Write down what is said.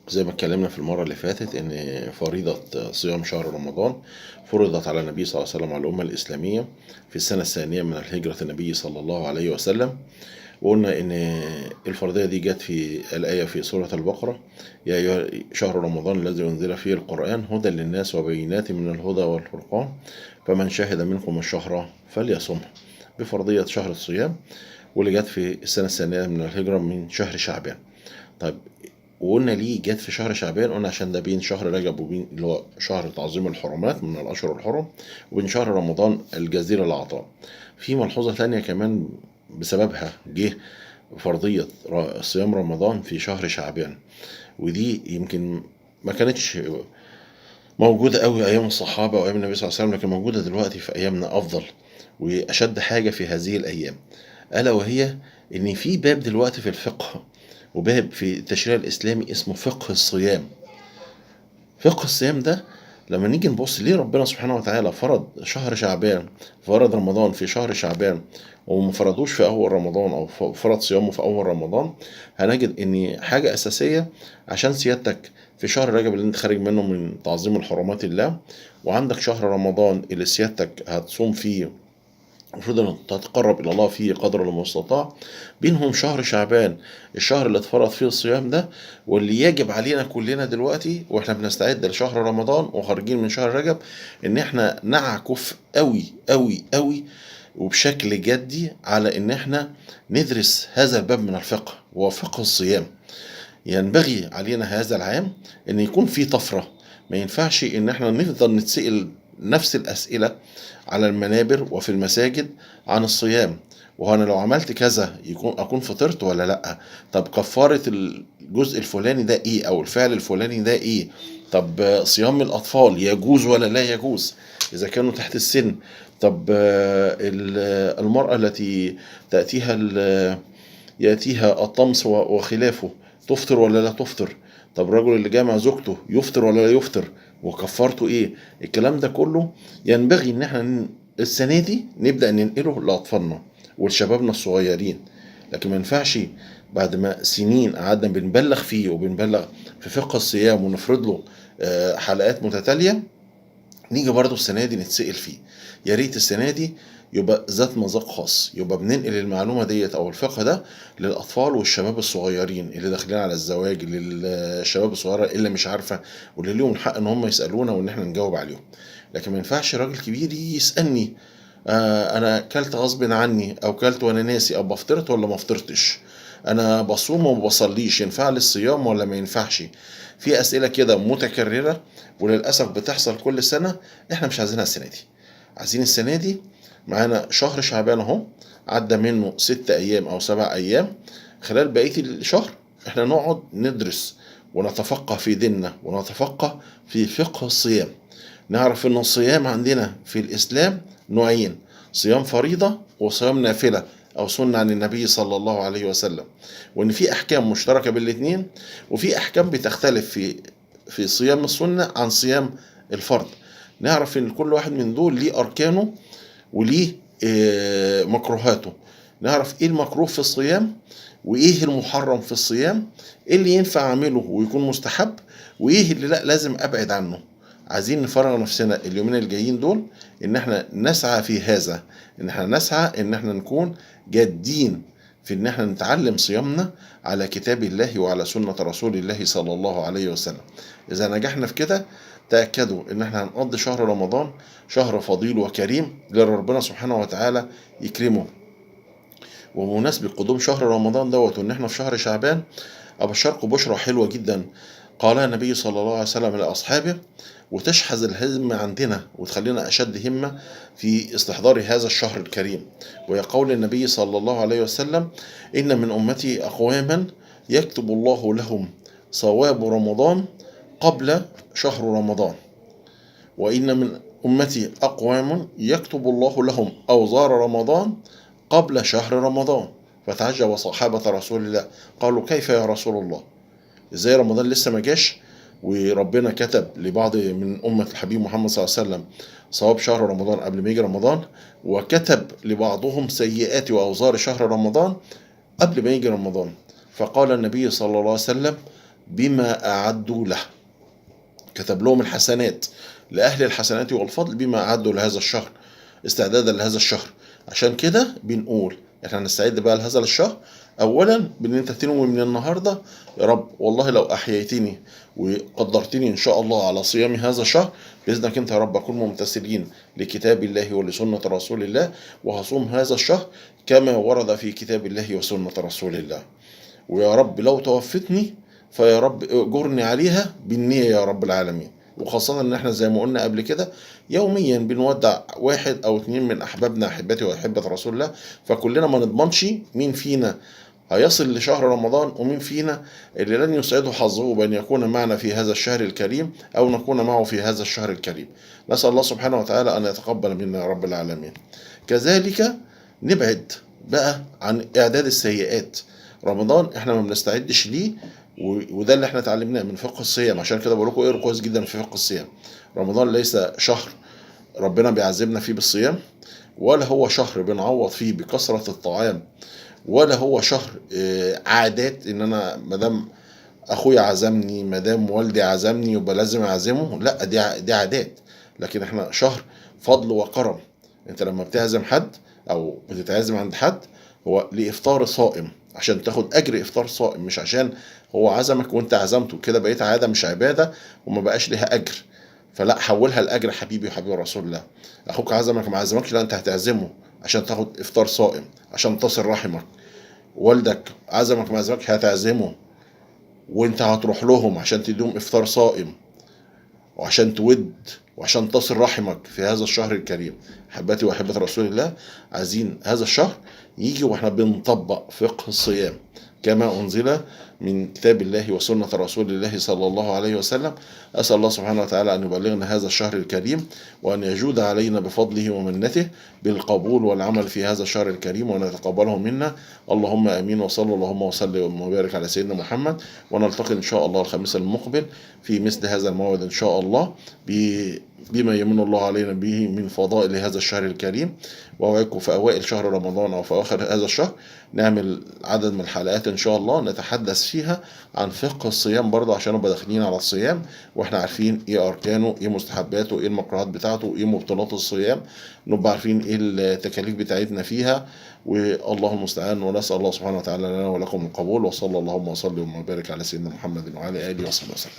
زي ما اتكلمنا في المرة اللي فاتت إن فريضة صيام شهر رمضان فرضت على النبي صلى الله عليه وسلم على الأمة الإسلامية في السنة الثانية من هجرة النبي صلى الله عليه وسلم. وقلنا إن الفرضية دي جت في الآية في سورة البقرة: يا أيها شهر رمضان الذي أنزل فيه القرآن هدى للناس وبينات من الهدى والفرقان فمن شهد منكم الشهر فليصمه، بفرضية شهر الصيام، واللي جت في السنة الثانية من الهجرة من شهر شعبان. طيب، وقلنا ليه جت في شهر شعبان؟ قلنا عشان ده بين شهر رجب وبين اللي هو شهر تعظيم الحرمات من الأشهر الحرم، وبين شهر رمضان الجزيرة العطاء. في ملحوظة تانية كمان بسببها جه فرضية صيام رمضان في شهر شعبان، ودي يمكن ما كانتش موجودة قوي أيام الصحابة وأيام النبي صلى الله عليه وسلم، لكن موجودة دلوقتي في أيامنا أفضل وأشد حاجة في هذه الأيام، ألا وهي إن في باب دلوقتي في الفقه وباب في التشريع الإسلامي اسمه فقه الصيام. فقه الصيام ده لما نيجي نبص ليه ربنا سبحانه وتعالى فرض شهر شعبان، فرض رمضان في شهر شعبان وما فرضوش في أول رمضان أو فرض صيامه في أول رمضان، هنجد إن حاجة أساسية عشان سيادتك في شهر رجب اللي انت خارج منه من تعظيم الحرمات الله، وعندك شهر رمضان اللي سيادتك هتصوم فيه المفروض ان تتقرب الى الله فيه قدر المستطاع، بينهم شهر شعبان الشهر اللي اتفرض فيه الصيام ده، واللي يجب علينا كلنا دلوقتي واحنا بنستعد لشهر رمضان وخارجين من شهر رجب ان احنا نعكف قوي قوي قوي وبشكل جدي على ان احنا ندرس هذا الباب من الفقه وهو فقه الصيام. ينبغي علينا هذا العام ان يكون في طفرة، ما ينفعش ان احنا نفضل نتسأل نفس الاسئلة على المنابر وفي المساجد عن الصيام، وأنا لو عملت كذا أكون فطرت ولا لأ؟ طب كفارة الجزء الفلاني ده إيه، أو الفعل الفلاني ده إيه؟ طب صيام الأطفال يجوز ولا لا يجوز إذا كانوا تحت السن؟ طب المرأة التي يأتيها الطمس وخلافه تفطر ولا لا تفطر؟ طب الرجل اللي جامع زوجته يفطر ولا لا يفطر؟ وكفارته ايه؟ الكلام ده كله ينبغي ان احنا السنة دي نبدأ ننقله لأطفالنا ولشبابنا الصغيرين، لكن ما ينفعش بعد ما سنين قعدنا بنبلغ فيه وبنبلغ في فقه الصيام ونفرض له حلقات متتالية، نيجي برضو السنة دي نتسأل فيه. يا ريت السنة دي يبقى ذات مذاق خاص، يبقى بننقل المعلومة ديت أو الفقه ده للأطفال والشباب الصغيرين اللي داخلين على الزواج، للشباب الصغيرة اللي مش عارفة واللي ليهم الحق إن هم يسألونا وإن إحنا نجاوب عليهم. لكن ما ينفعش راجل كبير يسألني أنا كلت غصب عني أو كلت وأنا ناسي أو بفطرت ولا ما فطرتش، أنا بصوم وما بصليش، ينفع لي الصيام ولا ما ينفعش؟ في أسئلة كده متكررة وللأسف بتحصل كل سنة، إحنا مش عايزينها السنة دي. عايزين السنة دي معانا شهر شعبان أهو عدى منه 6 أيام أو 7 أيام، خلال بقية الشهر إحنا نقعد ندرس ونتفقه في ديننا ونتفقه في فقه الصيام. نعرف إن الصيام عندنا في الإسلام نوعين: صيام فريضة وصيام نافلة أو سنة عن النبي صلى الله عليه وسلم، وإن في أحكام مشتركة بالاتنين وفي أحكام بتختلف في صيام السنة عن صيام الفرض. نعرف إن كل واحد من دول ليه أركانه وليه مكروهاته، نعرف إيه المكروه في الصيام وإيه المحرم في الصيام، إيه اللي ينفع أعمله ويكون مستحب وإيه اللي لأ لازم أبعد عنه. عايزين نفرغ نفسنا اليومين الجايين دول ان احنا نسعى في هذا، ان احنا نسعى ان احنا نكون جادين في ان احنا نتعلم صيامنا على كتاب الله وعلى سنة رسول الله صلى الله عليه وسلم. اذا نجحنا في كده تأكدوا ان احنا هنقضي شهر رمضان شهر فضيل وكريم لربنا سبحانه وتعالى يكرمه. وبمناسبة قدوم شهر رمضان دوت وان احنا في شهر شعبان، ابشركم بشرى حلوة جدا قالها النبي صلى الله عليه وسلم لأصحابه وتشحذ الهمة عندنا وتخلينا أشد همة في استحضار هذا الشهر الكريم، وهي قول النبي صلى الله عليه وسلم: إن من أمتي أقواما يكتب الله لهم صواب رمضان قبل شهر رمضان، وإن من أمتي أقوام يكتب الله لهم أوزار رمضان قبل شهر رمضان. فتعجب صحابة رسول الله قالوا: كيف يا رسول الله؟ ازاي رمضان لسه ما جاش وربنا كتب لبعض من أمة الحبيب محمد صلى الله عليه وسلم صواب شهر رمضان قبل ما يجي رمضان، وكتب لبعضهم سيئات وأوزار شهر رمضان قبل ما يجي رمضان؟ فقال النبي صلى الله عليه وسلم: بما أعدوا له، كتب لهم الحسنات، لأهل الحسنات والفضل بما أعدوا لهذا الشهر، استعدادا لهذا الشهر. عشان كده بنقول احنا هنستعد بقى لهذا الشهر. اولا بان انت تنوي من النهارده: يا رب والله لو احييتني وقدرتني ان شاء الله على صيام هذا الشهر، باذنك انت يا رب اكون ممتثلين لكتاب الله ولسنه رسول الله، وهصوم هذا الشهر كما ورد في كتاب الله وسنه رسول الله. ويا رب لو توفتني فيا رب اجرني عليها بالنية يا رب العالمين. وخاصة ان احنا زي ما قلنا قبل كده يوميا بنودع واحد او اتنين من احبابنا، احبتي واحبة رسول الله، فكلنا ما نضمنش مين فينا هيصل لشهر رمضان ومين فينا اللي لن يسعده حظه بأن يكون معنا في هذا الشهر الكريم أو نكون معه في هذا الشهر الكريم. نسأل الله سبحانه وتعالى أن يتقبل منا يا رب العالمين. كذلك نبعد بقى عن إعداد السيئات. رمضان احنا ما بنستعدش ليه، وده اللي احنا اتعلمناه من فقه الصيام. عشان كده بقول لكم اقروا كويس جدا في فقه الصيام. رمضان ليس شهر ربنا بيعذبنا فيه بالصيام، ولا هو شهر بنعوض فيه بكثرة الطعام، ولا هو شهر عادات ان انا مادام اخويا عزمني، مادام والدي عزمني يبقى لازم اعزمه. لا، دي عادات. لكن احنا شهر فضل وكرم. انت لما بتعزم حد او بتتعزم عند حد هو لافطار صائم، عشان تاخد اجر افطار صائم، مش عشان هو عزمك وانت عزمته كده بقيت عاده مش عباده وما بقاش ليها اجر. فلا، حولها لاجر. حبيبي وحبيب رسول الله، اخوك عزمك ما عزمكش، لا انت هتعزمه عشان تاخد افطار صائم، عشان تصل رحمك. والدك عزمك ما عزمكش، هتعزمه وانت هتروح لهم عشان تديهم افطار صائم، وعشان تود وعشان تصل رحمك في هذا الشهر الكريم. حباتي واحبة رسول الله، عايزين هذا الشهر يجي واحنا بنطبق فقه الصيام كما أنزل من كتاب الله وسنة رسول الله صلى الله عليه وسلم. أسأل الله سبحانه وتعالى أن يبلغنا هذا الشهر الكريم، وأن يجود علينا بفضله ومنته بالقبول والعمل في هذا الشهر الكريم، وأن يتقبله منا. اللهم آمين. وصلى اللهم وسلم وبارك على سيدنا محمد. ونلتقي إن شاء الله الخميس المقبل في مثل هذا الموعد إن شاء الله، بما يمن الله علينا به من فضائل هذا الشهر الكريم. وأوعدكم في أوائل شهر رمضان أو في أواخر هذا الشهر نعمل عدد من الحلقات إن شاء الله نتحدث فيها عن فقه الصيام برضه، عشان نبقى داخلين على الصيام واحنا عارفين ايه اركانه، ايه مستحباته، ايه المكروهات بتاعته، ايه مبطلات الصيام، نبقى عارفين ايه التكاليف بتاعتنا فيها. والله المستعان. ونسأل الله سبحانه وتعالى لنا ولكم القبول. وصلى اللهم وسلم وبارك على سيدنا محمد وعلى آله وصحبه وسلم.